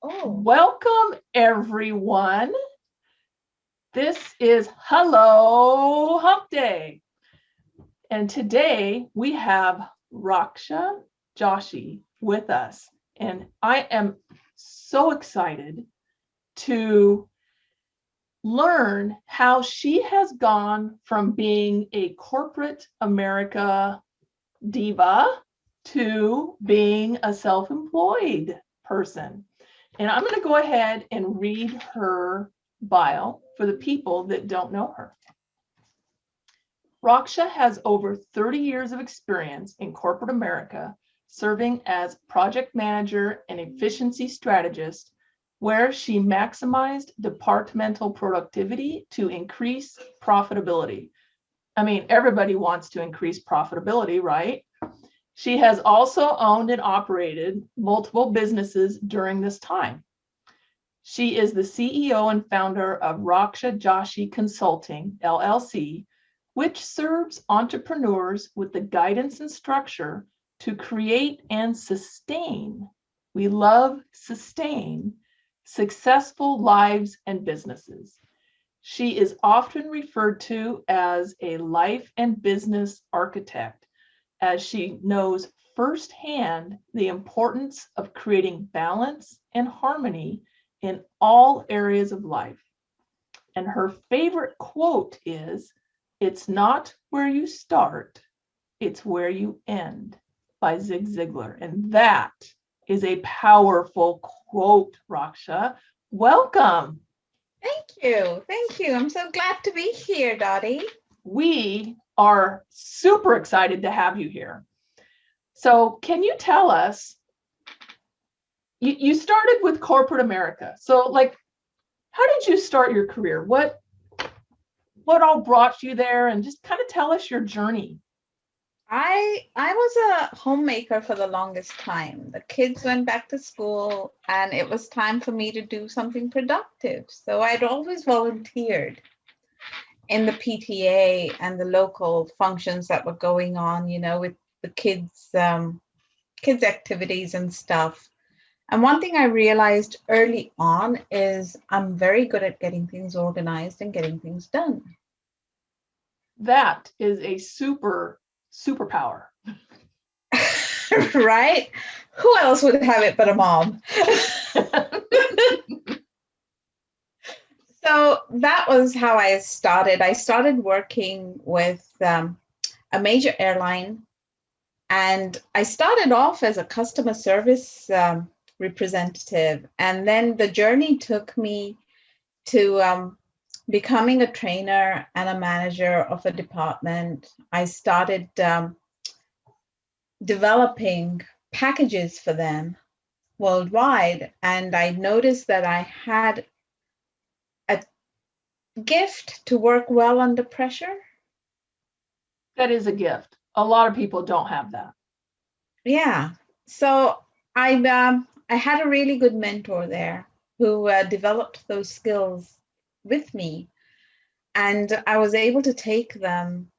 Oh, Welcome, everyone. This is Hello Hump Day. And today we have Raksha Joshi with us. And I am so excited to learn how she has gone from being a corporate America diva to being a self-employed person. And I'm going to go ahead and read her bio for the people that don't know her. Raksha has over 30 years of experience in corporate America, serving as project manager and efficiency strategist, where she maximized departmental productivity to increase profitability. I mean, everybody wants to increase profitability, right? She has also owned and operated multiple businesses during this time. She is the CEO and founder of Raksha Joshi Consulting, LLC, which serves entrepreneurs with the guidance and structure to create and sustain, we love sustain, successful lives and businesses. She is often referred to as a life and business architect, as she knows firsthand the importance of creating balance and harmony in all areas of life. And her favorite quote is, "It's not where you start, it's where you end," by Zig Ziglar. And that is a powerful quote, Raksha. Welcome. thank you. Thank you. I'm so glad to be here, Dotty. We are super excited to have you here. So can you tell us, you started with corporate America. So like, how did you start your career? What all brought you there? And just kind of tell us your journey. I was a homemaker for the longest time. The kids went back to school and it was time for me to do something productive. So I'd always volunteered in the PTA and the local functions that were going on, with the kids activities and stuff. And one thing I realized early on is I'm very good at getting things organized and getting things done. That is a superpower. Right? Who else would have it but a mom? So that was how I started. I started working with a major airline, and I started off as a customer service representative. And then the journey took me to becoming a trainer and a manager of a department. I started developing packages for them worldwide, and I noticed that I had a gift to work well under pressure. That is a gift. A lot of people don't have that. Yeah. So I had a really good mentor there who developed those skills with me, and I was able to take them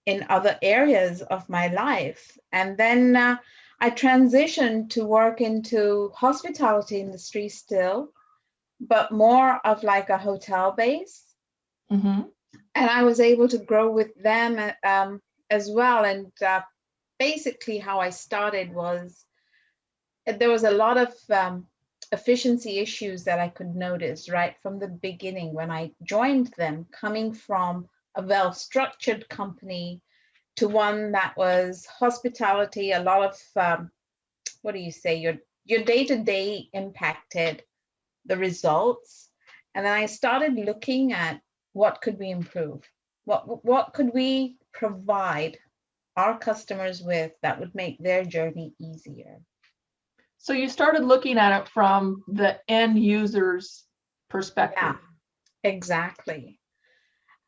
in other areas of my life. And then I transitioned to work into hospitality industry still, but more of like a hotel base. Mm-hmm. And I was able to grow with them as well. And basically, how I started was there was a lot of efficiency issues that I could notice right from the beginning when I joined them, coming from a well-structured company to one that was hospitality, a lot of what do you say, your day-to-day impacted the results. And then I started looking at what could we improve? What could we provide our customers with that would make their journey easier? So you started looking at it from the end user's perspective. Yeah, exactly.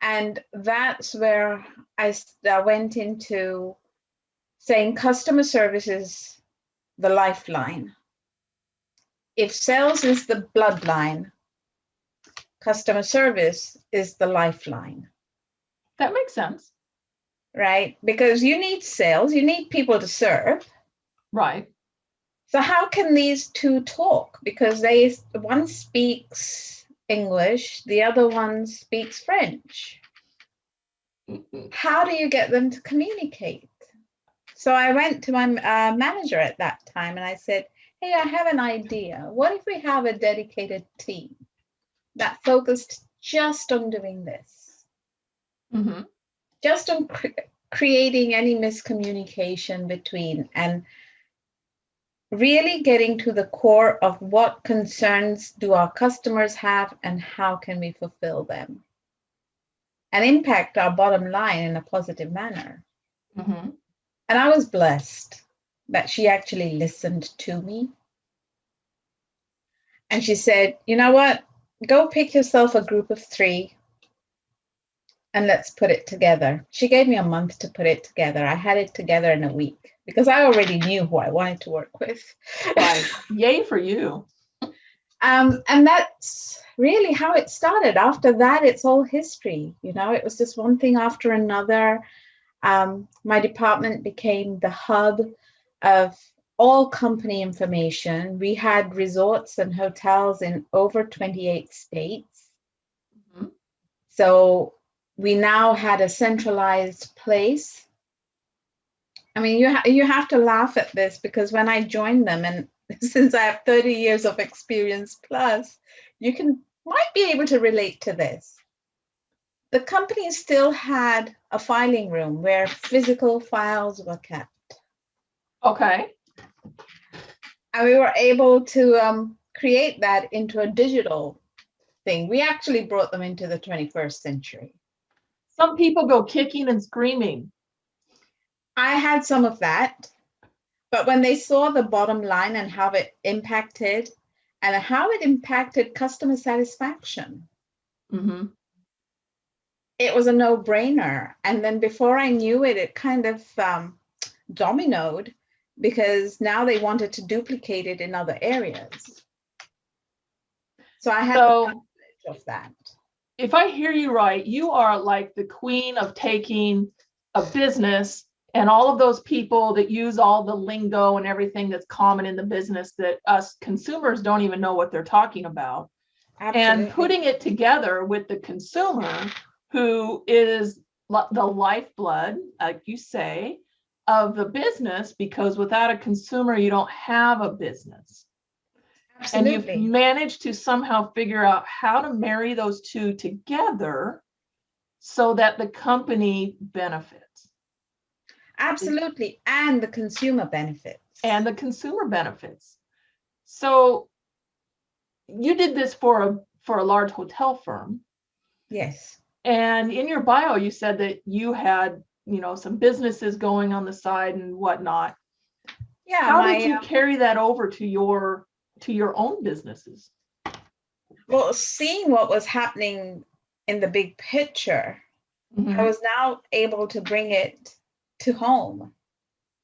And that's where I went into saying customer service is the lifeline. If sales is the bloodline, customer service is the lifeline. That makes sense. Right? Because you need sales, you need people to serve. Right. So how can these two talk? Because one speaks English, the other one speaks French. How do you get them to communicate? So I went to my manager at that time and I said, hey, I have an idea. What if we have a dedicated team that focused just on doing this? Mm-hmm. Just on creating any miscommunication between, and really getting to the core of what concerns do our customers have and how can we fulfill them and impact our bottom line in a positive manner. Mm-hmm. And I was blessed that she actually listened to me. And she said, you know what? Go pick yourself a group of 3 and let's put it together. She gave me a month to put it together. I had it together in a week because I already knew who I wanted to work with. Right. Yay for you. And that's really how it started. After that, it's all history. You know, it was just one thing after another. My department became the hub of all company information. We had resorts and hotels in over 28 states. Mm-hmm. So we now had a centralized place. I mean, you have to laugh at this because when I joined them, and since I have 30 years of experience plus, might be able to relate to this. The company still had a filing room where physical files were kept. Okay. And we were able to create that into a digital thing. We actually brought them into the 21st century. Some people go kicking and screaming. I had some of that, but when they saw the bottom line and how it impacted customer satisfaction, Mm-hmm. it was a no-brainer. And then before I knew it, it kind of dominoed because now they wanted to duplicate it in other areas. So I had the knowledge of that. If I hear you right, you are like the queen of taking a business and all of those people that use all the lingo and everything that's common in the business that us consumers don't even know what they're talking about. Absolutely. And putting it together with the consumer, who is the lifeblood, like you say, of the business, because without a consumer, you don't have a business. Absolutely. And you've managed to somehow figure out how to marry those two together so that the company benefits. Absolutely. And the consumer benefits. And the consumer benefits. So you did this for a large hotel firm. Yes. And in your bio, you said that you had, some businesses going on the side and whatnot. Yeah. How did you carry that over to your own businesses? Well, seeing what was happening in the big picture, I was now able to bring it to home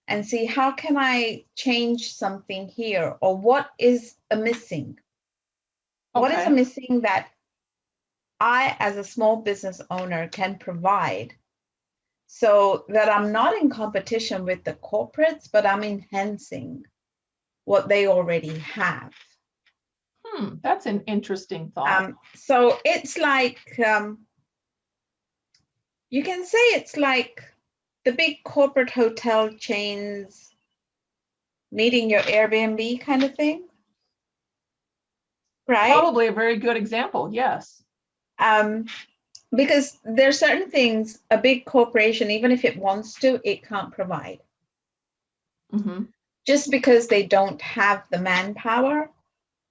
and see how can I change something here, or what is a missing? Okay. What is a missing that I, as a small business owner, can provide so that I'm not in competition with the corporates, but I'm enhancing what they already have. That's an interesting thought. So it's like, you can say it's like the big corporate hotel chains meeting your Airbnb kind of thing, right? Probably a very good example, yes. Because there are certain things a big corporation, even if it wants to, it can't provide. Just because they don't have the manpower,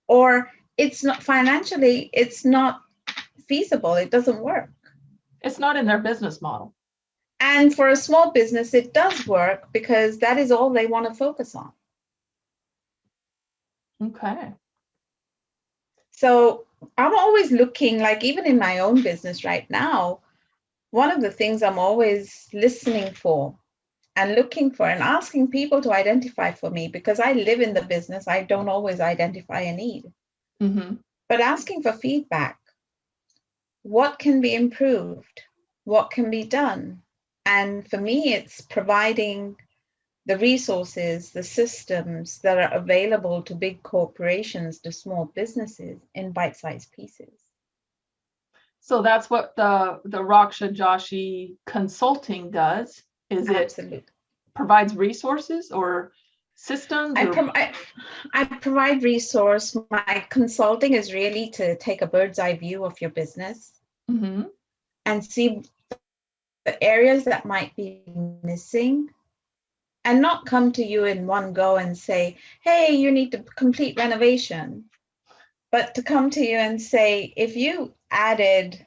or it's not financially, it's not feasible. It doesn't work. It's not in their business model. And for a small business, it does work because that is all they want to focus on. Okay. So I'm always looking, like even in my own business right now, one of the things I'm always listening for and looking for and asking people to identify for me, because I live in the business, I don't always identify a need. But asking for feedback. What can be improved? What can be done? And for me, it's providing the resources, the systems that are available to big corporations, to small businesses in bite-sized pieces. So that's what the Raksha Joshi consulting does. Is Absolutely. it provides resources or systems? I provide resource. My consulting is really to take a bird's eye view of your business and see the areas that might be missing, and not come to you in one go and say, hey, you need to complete renovation, but to come to you and say, if you added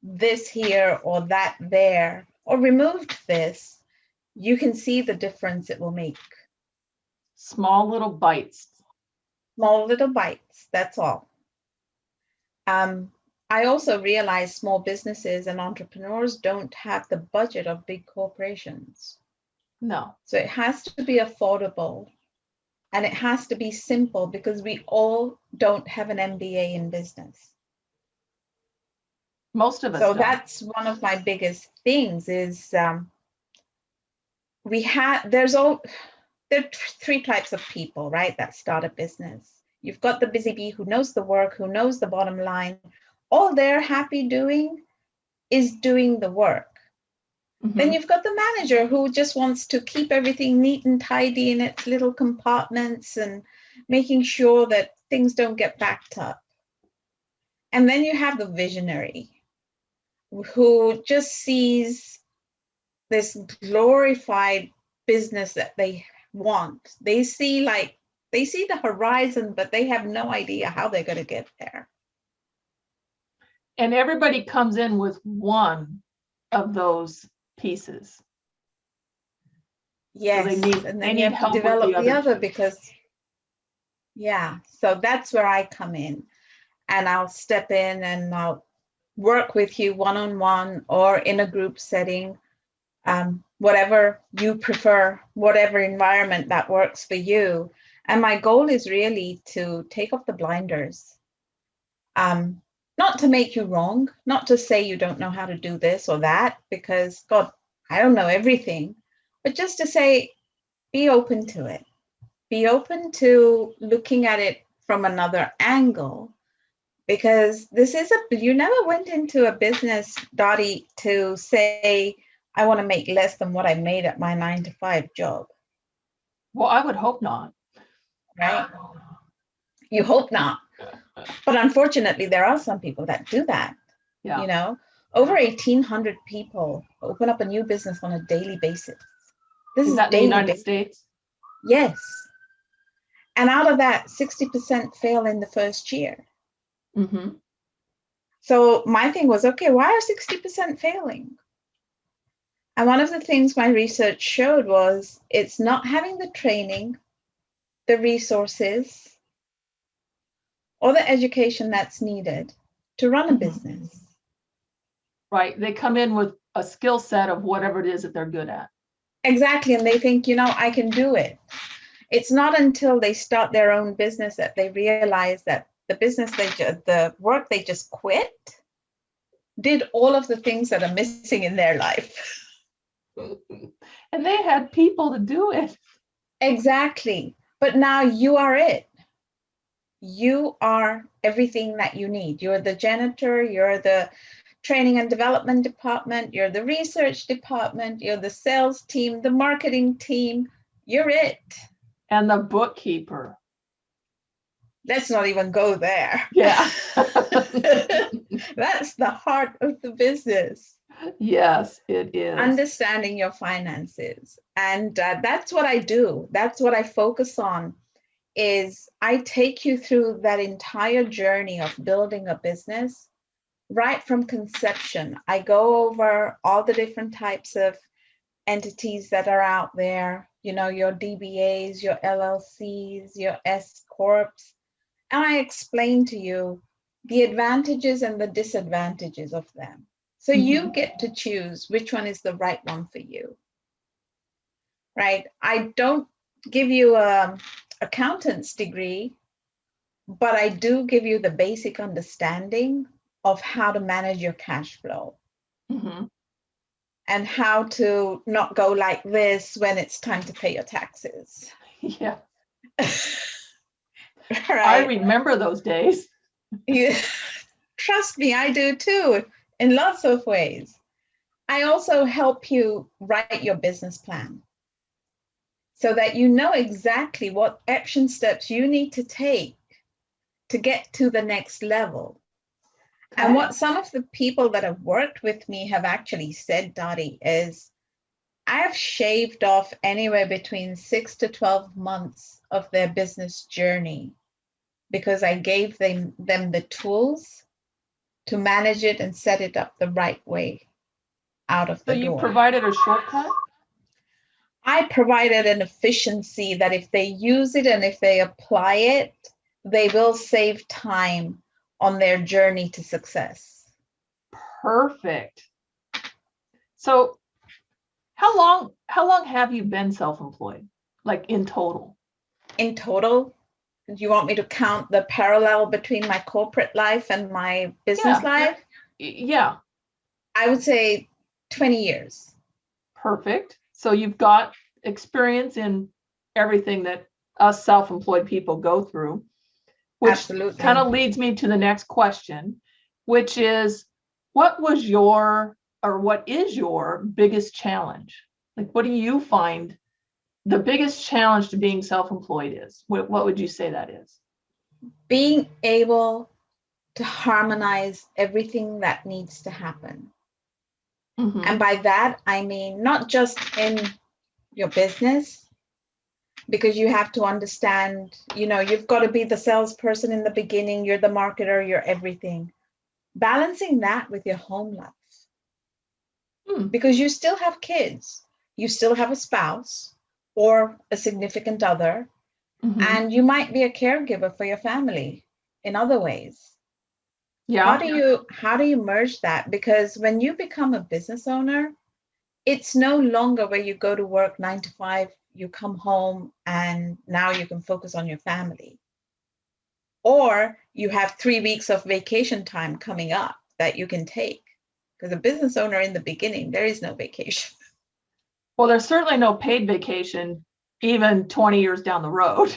this here or that there, or removed this, you can see the difference it will make. Small little bites. Small little bites, that's all. I also realize small businesses and entrepreneurs don't have the budget of big corporations. No. So it has to be affordable, and it has to be simple, because we all don't have an MBA in business. Most of us So don't. that's one of my biggest things is there are three types of people, right, that start a business. You've got the busy bee who knows the work, who knows the bottom line. All they're happy doing is doing the work. Then you've got the manager who just wants to keep everything neat and tidy in its little compartments and making sure that things don't get backed up. And then you have the visionary who just sees this glorified business that they want. They see the horizon, but they have no idea how they're going to get there. And everybody comes in with one of those pieces. Yes, so and then you have to develop the other because, so that's where I come in, and I'll step in and I'll work with you one-on-one or in a group setting, whatever you prefer, whatever environment that works for you. And my goal is really to take off the blinders, not to make you wrong, not to say you don't know how to do this or that, because God, I don't know everything, but just to say, be open to it. Be open to looking at it from another angle, because you never went into a business, Dotty, to say, I want to make less than what I made at my 9-to-5 job. Well, I would hope not. Right? You hope not. But unfortunately, there are some people that do that. Yeah. You know, over 1,800 people open up a new business on a daily basis. This is that in the United States? Yes. And out of that, 60% fail in the first year. So my thing was, okay, why are 60% failing? And one of the things my research showed was it's not having the training, the resources, or the education that's needed to run a business. Right. They come in with a skill set of whatever it is that they're good at. Exactly. And they think, I can do it. It's not until they start their own business that they realize that the work they just quit did all of the things that are missing in their life. And they had people to do it. Exactly. But now you are it. You are everything that you need. You're the janitor, you're the training and development department, you're the research department, you're the sales team, the marketing team. You're it. And the bookkeeper. Let's not even go there. Yeah. That's the heart of the business. Yes, it is. Understanding your finances. And that's what I do. That's what I focus on, is I take you through that entire journey of building a business, right from conception. I go over all the different types of entities that are out there, your DBAs, your LLCs, your S Corps, and I explain to you the advantages and the disadvantages of them. So you get to choose which one is the right one for you, right? I don't give you an accountant's degree, but I do give you the basic understanding of how to manage your cash flow. and how to not go like this when it's time to pay your taxes. Yeah. I Right. remember those days. You, trust me, I do too, in lots of ways. I also help you write your business plan so that you know exactly what action steps you need to take to get to the next level. Okay. And what some of the people that have worked with me have actually said, Dotty, is I have shaved off anywhere between 6 to 12 months of their business journey because I gave them the tools to manage it and set it up the right way out of So the you door. provided a shortcut? I provided an efficiency that if they use it and if they apply it, they will save time on their journey to success. Perfect. So how long have you been self-employed? Like in total? In total, do you want me to count the parallel between my corporate life and my business life? Yeah. I would say 20 years. Perfect. So you've got experience in everything that us self-employed people go through, which Absolutely. kind of leads me to the next question, which is what is your biggest challenge? Like, what do you find the biggest challenge to being self-employed is? What would you say that is? Being able to harmonize everything that needs to happen. Mm-hmm. And by that, I mean not just in your business, because you have to understand, you've got to be the salesperson in the beginning, you're the marketer, you're everything. Balancing that with your home life. Because you still have kids, you still have a spouse or a significant other, and you might be a caregiver for your family in other ways. Yeah. How do you merge that? Because when you become a business owner, it's no longer where you go to work 9 to 5, you come home, and now you can focus on your family. Or you have 3 weeks of vacation time coming up that you can take. Because a business owner in the beginning, there is no vacation. Well, there's certainly no paid vacation, even 20 years down the road.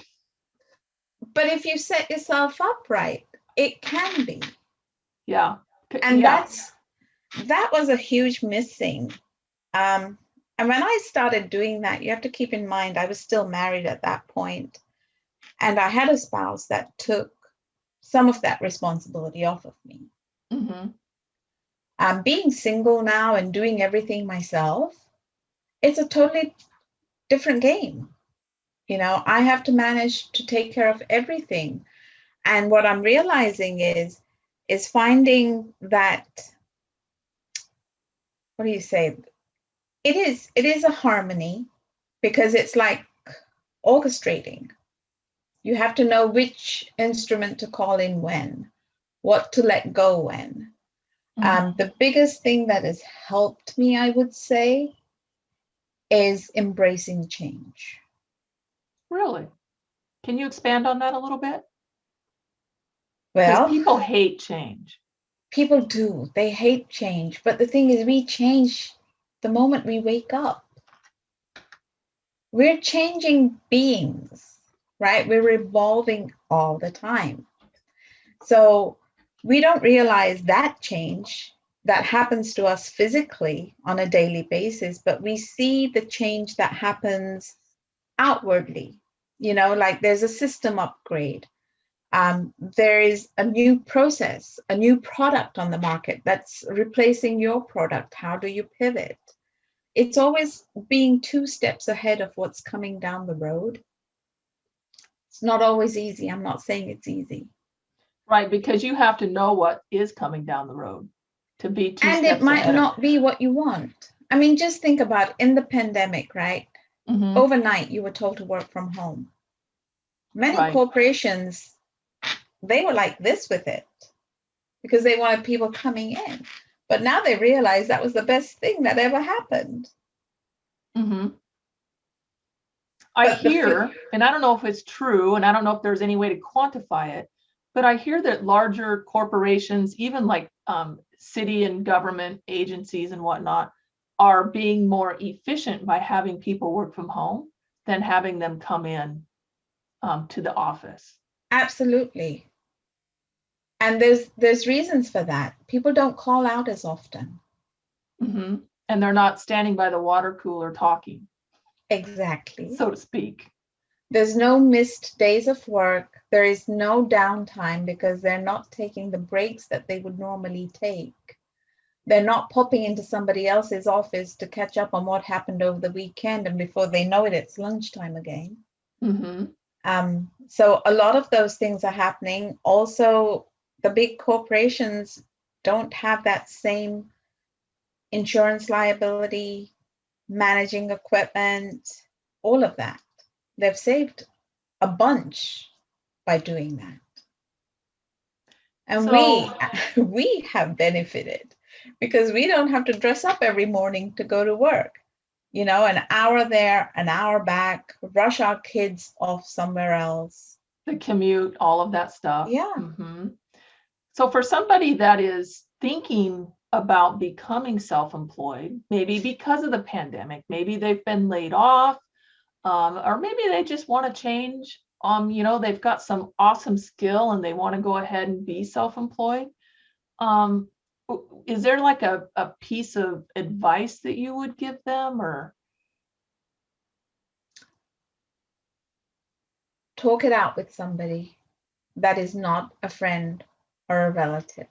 But if you set yourself up right, it can be. Yeah. And that was a huge missing. And when I started doing that, you have to keep in mind, I was still married at that point. And I had a spouse that took some of that responsibility off of me. Being single now and doing everything myself, it's a totally different game. I have to manage to take care of everything. And what I'm realizing is finding that, what do you say? It is a harmony, because it's like orchestrating. You have to know which instrument to call in when, what to let go when. The biggest thing that has helped me, I would say, is embracing change. Really? Can you expand on that a little bit? Well, because people hate change. People do. They hate change. But the thing is, we change the moment we wake up. We're changing beings, right? We're evolving all the time. So we don't realize that change that happens to us physically on a daily basis, but we see the change that happens outwardly. Like there's a system upgrade. There is a new process, a new product on the market that's replacing your product. How do you pivot? It's always being 2 steps ahead of what's coming down the road. It's not always easy. I'm not saying it's easy. Right, because you have to know what is coming down the road to be 2 steps ahead. And it might not be what you want. I mean, just think about it. In the pandemic, right? Overnight, you were told to work from home. Many corporations, they were like this with it because they wanted people coming in. But now they realize that was the best thing that ever happened. I hear, and I don't know if it's true, and I don't know if there's any way to quantify it, but I hear that larger corporations, even like city and government agencies and whatnot, are being more efficient by having people work from home than having them come in to the office. Absolutely. And there's reasons for that. People don't call out as often. Mm-hmm. And they're not standing by the water cooler talking. Exactly. So to speak. There's no missed days of work. There is no downtime because they're not taking the breaks that they would normally take. They're not popping into somebody else's office to catch up on what happened over the weekend, and before they know it, it's lunchtime again. Mm-hmm. So a lot of those things are happening. Also, the big corporations don't have that same insurance liability, managing equipment, all of that. They've saved a bunch by doing that. And we have benefited because we don't have to dress up every morning to go to work. You know, an hour there, an hour back, rush our kids off somewhere else. The commute, all of that stuff. Yeah. Mm-hmm. So for somebody that is thinking about becoming self-employed, maybe because of the pandemic, maybe they've been laid off, or maybe they just want to change. They've got some awesome skill and they want to go ahead and be self-employed. Is there like a piece of advice that you would give them, or? Talk it out with somebody that is not a friend or a relative.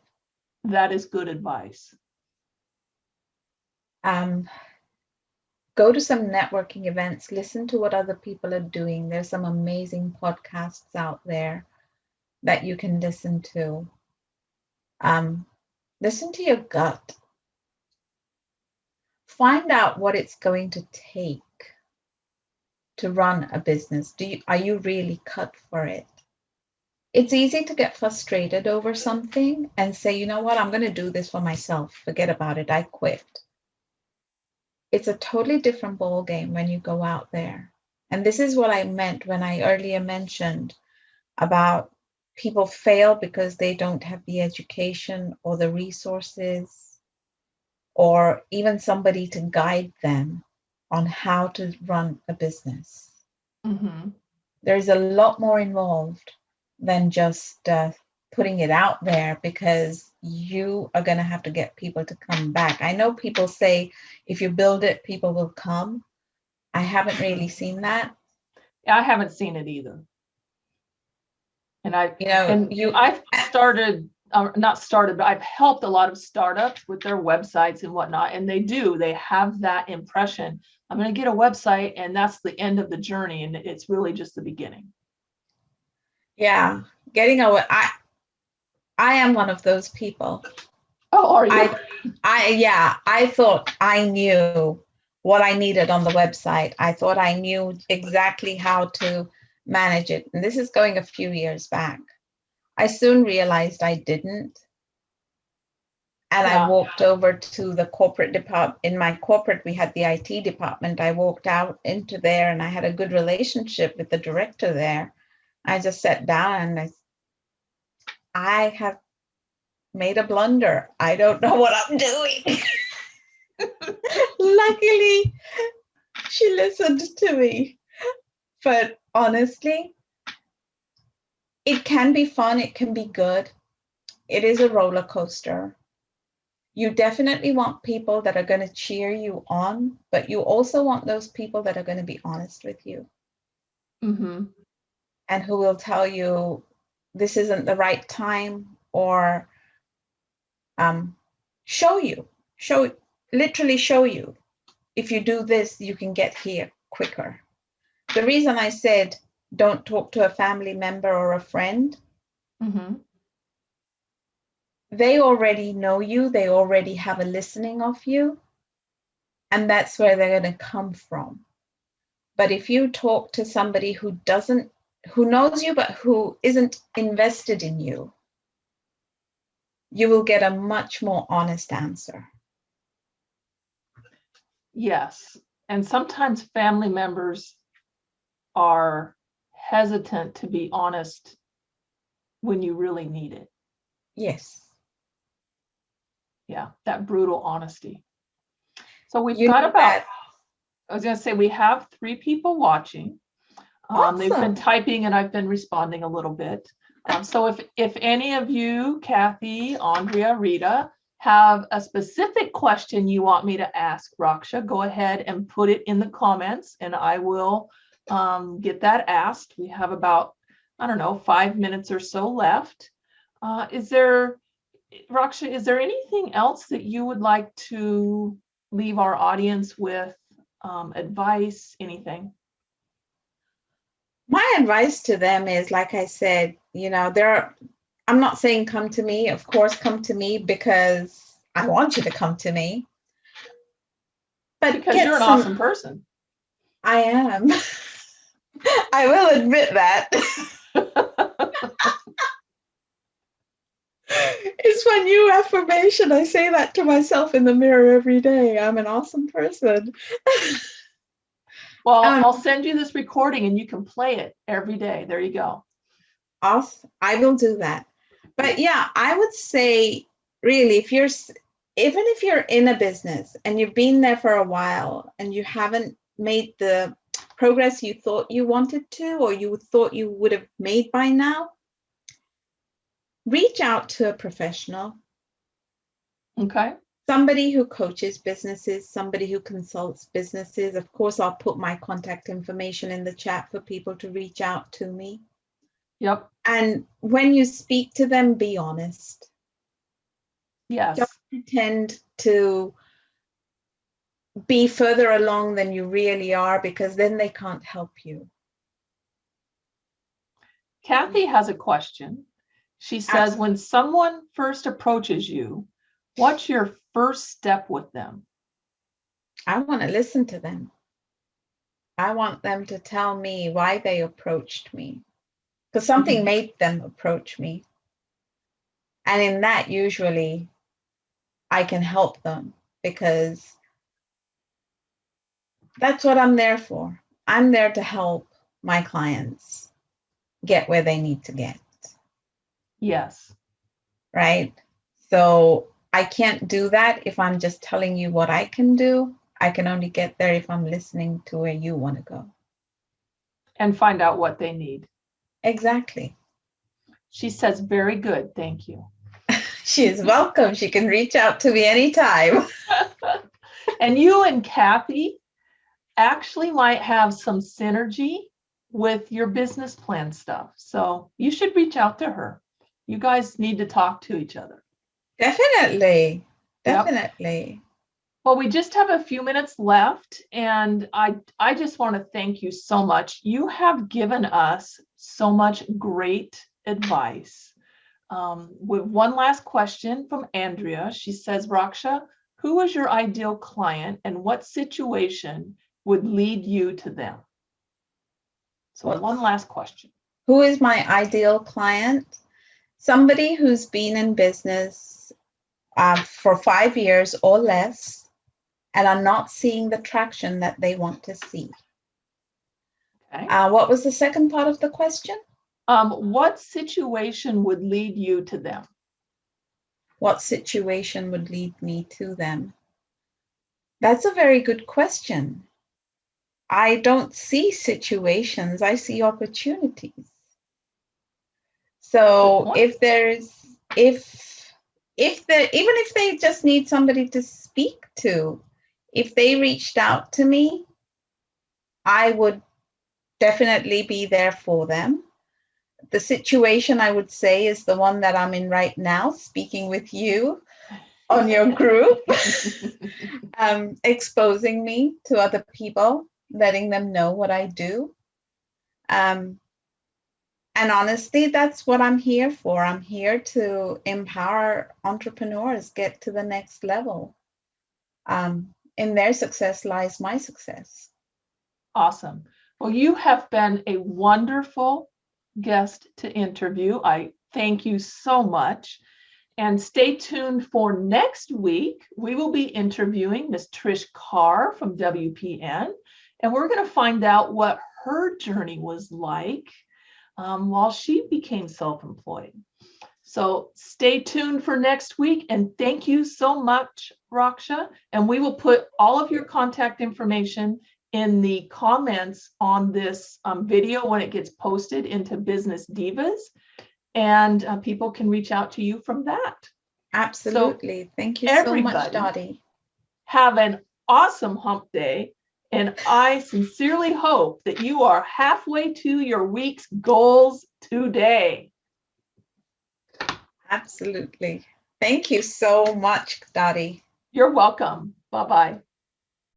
That is good advice. Go to some networking events, listen to what other people are doing. There's some amazing podcasts out there that you can listen to. Listen to your gut. Find out what it's going to take to run a business. Are you really cut for it? It's easy to get frustrated over something and say, you know what, I'm going to do this for myself. Forget about it. I quit. It's a totally different ball game when you go out there. And this is what I meant when I earlier mentioned about people fail because they don't have the education or the resources or even somebody to guide them on how to run a business. Mm-hmm. There's a lot more involved than just putting it out there, because you are going to have to get people to come back. I know people say if you build it, people will come. I haven't really seen that. I haven't seen it either. And I've started, not started, but I've helped a lot of startups with their websites and whatnot. And they have that impression. I'm going to get a website and that's the end of the journey. And it's really just the beginning. Yeah. I am one of those people. Oh, are you? I thought I knew what I needed on the website. I thought I knew exactly how to manage it. And this is going a few years back. I soon realized I didn't. And I walked over to the corporate department. In my corporate, we had the IT department. I walked out into there and I had a good relationship with the director there. I just sat down and I have made a blunder. I don't know what I'm doing. Luckily, she listened to me. But honestly, it can be fun. It can be good. It is a roller coaster. You definitely want people that are going to cheer you on, but you also want those people that are going to be honest with you. Mm-hmm. And who will tell you this isn't the right time, or literally show you, if you do this, you can get here quicker. The reason I said don't talk to a family member or a friend, mm-hmm. They already know you, they already have a listening of you, and that's where they're going to come from. But if you talk to somebody who knows you, but who isn't invested in you, you will get a much more honest answer. Yes. And sometimes family members are hesitant to be honest when you really need it. Yes. Yeah, that brutal honesty. So we've You got know about, that. I was going to say, we have 3 people watching. They've been Awesome. typing and I've been responding a little bit. So if any of you, Kathy, Andrea, Rita, have a specific question you want me to ask Raksha, go ahead and put it in the comments and I will get that asked. We have about, I don't know, 5 minutes or so left. Raksha, is there anything else that you would like to leave our audience with, advice, anything? My advice to them is, like I said, I'm not saying come to me. Of course, come to me because I want you to come to me. But because you're an awesome person. I am. I will admit that. It's my new affirmation. I say that to myself in the mirror every day. I'm an awesome person. Well, I'll send you this recording and you can play it every day. There you go. Awesome. I will do that. But yeah, I would say really, even if you're in a business and you've been there for a while and you haven't made the progress you thought you wanted to, or you thought you would have made by now, reach out to a professional. Okay. Somebody who coaches businesses, somebody who consults businesses. Of course, I'll put my contact information in the chat for people to reach out to me. Yep. And when you speak to them, be honest. Yes. Don't pretend to be further along than you really are, because then they can't help you. Kathy has a question. She says, when someone first approaches you, what's your first step with them? I want to listen to them. I want them to tell me why they approached me, because something made them approach me. And in that, usually I can help them, because that's what I'm there for. I'm there to help my clients get where they need to get. Yes. Right? So I can't do that if I'm just telling you what I can do. I can only get there if I'm listening to where you want to go. And find out what they need. Exactly. She says, very good. Thank you. She is welcome. She can reach out to me anytime. And you and Kathy actually might have some synergy with your business plan stuff. So you should reach out to her. You guys need to talk to each other. Definitely. Yep. Definitely. Well, we just have a few minutes left, and I just want to thank you so much. You have given us so much great advice. With one last question from Andrea. She says, Raksha, who is your ideal client and what situation would lead you to them? So one last question. Who is my ideal client? Somebody who's been in business for 5 years or less and are not seeing the traction that they want to see. Okay. What was the second part of the question? What situation would lead you to them? What situation would lead me to them? That's a very good question. I don't see situations, I see opportunities. So even if they just need somebody to speak to, if they reached out to me, I would definitely be there for them. The situation I would say is the one that I'm in right now, speaking with you on your group, exposing me to other people, letting them know what I do. And honestly, that's what I'm here for. I'm here to empower entrepreneurs get to the next level. In their success lies my success. Awesome. Well, you have been a wonderful guest to interview. I thank you so much. And stay tuned for next week. We will be interviewing Miss Trish Carr from WPN, and we're going to find out what her journey was like while she became self-employed. So stay tuned for next week. And thank you so much, Raksha. And we will put all of your contact information in the comments on this video when it gets posted into Business Divas. And people can reach out to you from that. Absolutely. So thank you so much, Dotty. Have an awesome hump day. And I sincerely hope that you are halfway to your week's goals today. Absolutely. Thank you so much, Dotty. You're welcome. Bye-bye.